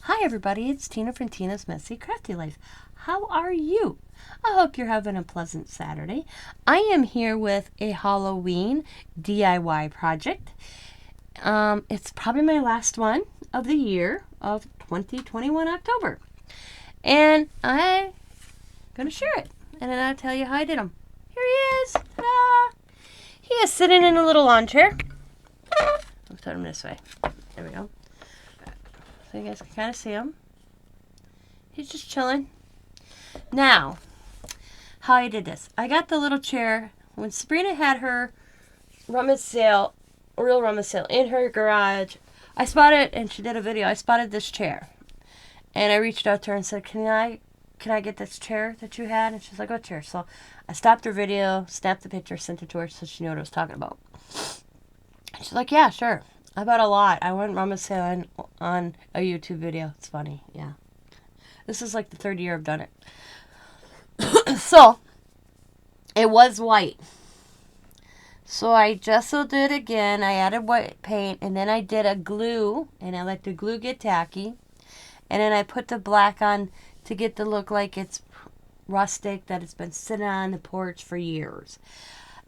Hi everybody, it's Tina from Tina's Messy Crafty Life. How are you? I hope you're having a pleasant Saturday. I am here with a Halloween DIY project. It's probably my last one of the year of 2021 October. And I'm going to share it. And then I'll tell you how I did them. Here he is. Ta-da! He is sitting in a little lawn chair. I'll put him this way. There we go. So you guys can kind of see him. He's just chilling. Now, how I did this. I got the little chair. When Sabrina had her rummage sale, real rummage sale, in her garage, I spotted, and she did a video, I spotted this chair. And I reached out to her and said, can I get this chair that you had? And she's like, what chair? So I stopped her video, snapped the picture, sent it to her so she knew what I was talking about. She's like, yeah, sure. I bought a lot. I went rummage sailing on a YouTube video. It's funny, yeah. This is like the third year I've done it. So, it was white. So I gessoed it again. I added white paint, and then I did a glue, and I let the glue get tacky. And then I put the black on to get the look like it's rustic, that it's been sitting on the porch for years.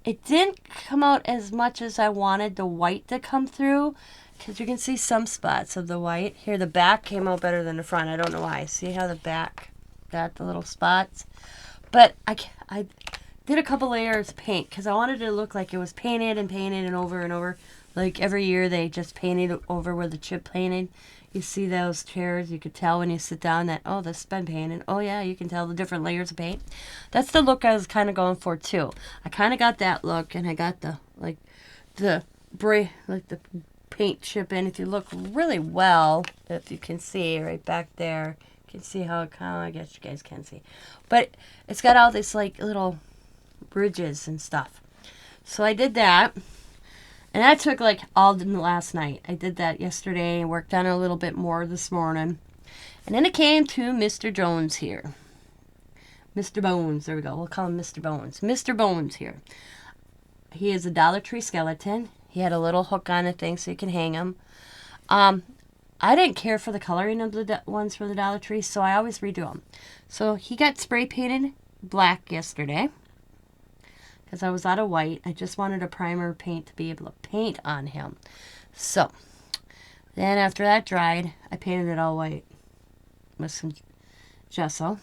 It didn't come out as much as I wanted the white to come through, because you can see some spots of the white. Here, the back came out better than the front. I don't know why. See how the back got the little spots? But I did a couple layers of paint, because I wanted it to look like it was painted and over and over. Like every year they just painted over where the chip painted. You see those chairs, you could tell when you sit down that, oh, this has been painted. Oh, yeah, you can tell the different layers of paint. That's the look I was kind of going for, too. I kind of got that look, and I got the paint chip in. If you look really well, if you can see right back there, you can see how it kind of, I guess you guys can see. But it's got all this, like, little bridges and stuff. So I did that. And that took like all last night. I did that yesterday and worked on it a little bit more this morning. And then it came to Mr. Jones here. Mr. Bones, there we go. We'll call him Mr. Bones. Mr. Bones here. He is a Dollar Tree skeleton. He had a little hook on the thing so you can hang him. I didn't care for the coloring of the ones for the Dollar Tree, so I always redo them. So he got spray painted black yesterday, because I was out of white. I just wanted a primer paint to be able to paint on him. So, then after that dried, I painted it all white with some gesso.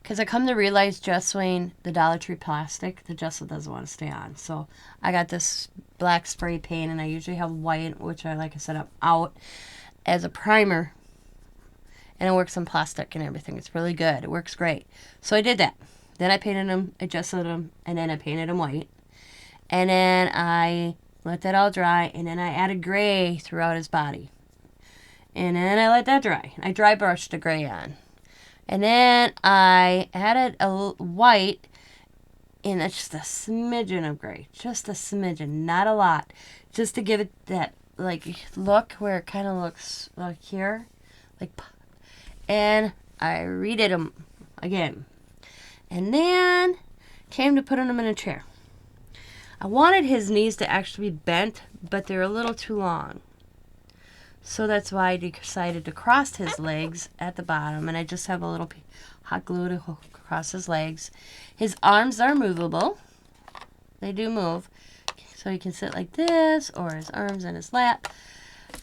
Because I come to realize gessoing the Dollar Tree plastic, the gesso doesn't want to stay on. So, I got this black spray paint, and I usually have white, which I, like I said, I'm out as a primer. And it works on plastic and everything. It's really good. It works great. So, I did that. Then I painted them, I gessoed them, and then I painted them white. And then I let that all dry, and then I added gray throughout his body. And then I let that dry. I dry brushed the gray on. And then I added a white, and it's just a smidgen of gray. Just a smidgen, not a lot. Just to give it that, like, look where it kind of looks like here. And I redid them again. And then came to putting him in a chair. I wanted his knees to actually be bent, but they're a little too long. So that's why I decided to cross his legs at the bottom. And I just have a little hot glue to hook across his legs. His arms are movable. They do move. So he can sit like this, or his arms in his lap.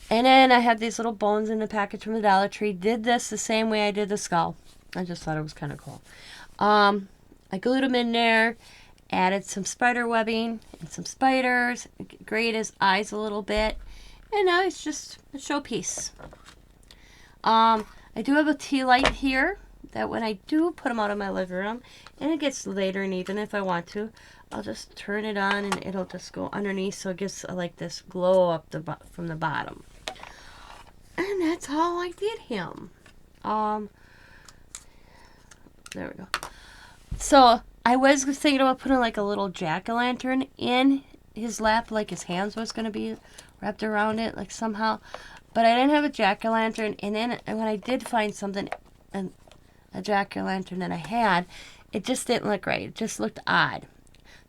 And then I had these little bones in the package from the Dollar Tree. Did this the same way I did the skull. I just thought it was kind of cool. I glued them in there, added some spider webbing and some spiders, grayed his eyes a little bit, and now it's just a showpiece. I do have a tea light here that when I do put them out of my living room, and it gets later, and even if I want to, I'll just turn it on and it'll just go underneath, so it gives like this glow up from the bottom. And that's how I did him. There we go. So, I was thinking about putting like a little jack-o'-lantern in his lap, like his hands was going to be wrapped around it, like somehow. But I didn't have a jack-o'-lantern, and then when I did find something, a jack-o'-lantern that I had, it just didn't look right. It just looked odd.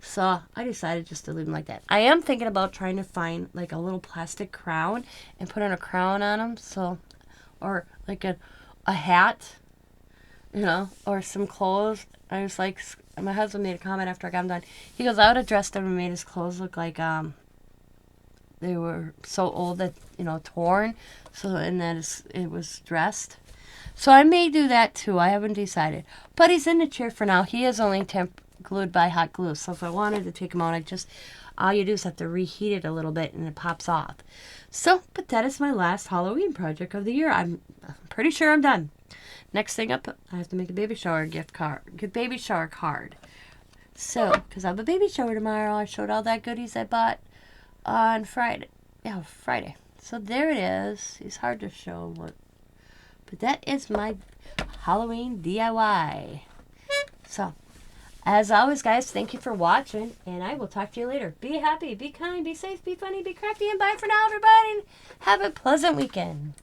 So, I decided just to leave him like that. I am thinking about trying to find like a little plastic crown and put on a crown on him. So, or like a hat, you know, or some clothes. I was like, my husband made a comment after I got him done. He goes, I would have dressed him and made his clothes look like they were so old that, you know, torn. So, and that it was dressed. So I may do that too. I haven't decided. But he's in the chair for now. He is only glued by hot glue. So if I wanted to take him out, all you do is have to reheat it a little bit and it pops off. So, but that is my last Halloween project of the year. I'm pretty sure I'm done. Next thing up, I have to make a baby shower card. So, because I have a baby shower tomorrow, I showed all that goodies I bought on Friday. Yeah, Friday. So there it is. It's hard to show but that is my Halloween DIY. So, as always, guys, thank you for watching, and I will talk to you later. Be happy, be kind, be safe, be funny, be crafty, and bye for now, everybody. Have a pleasant weekend.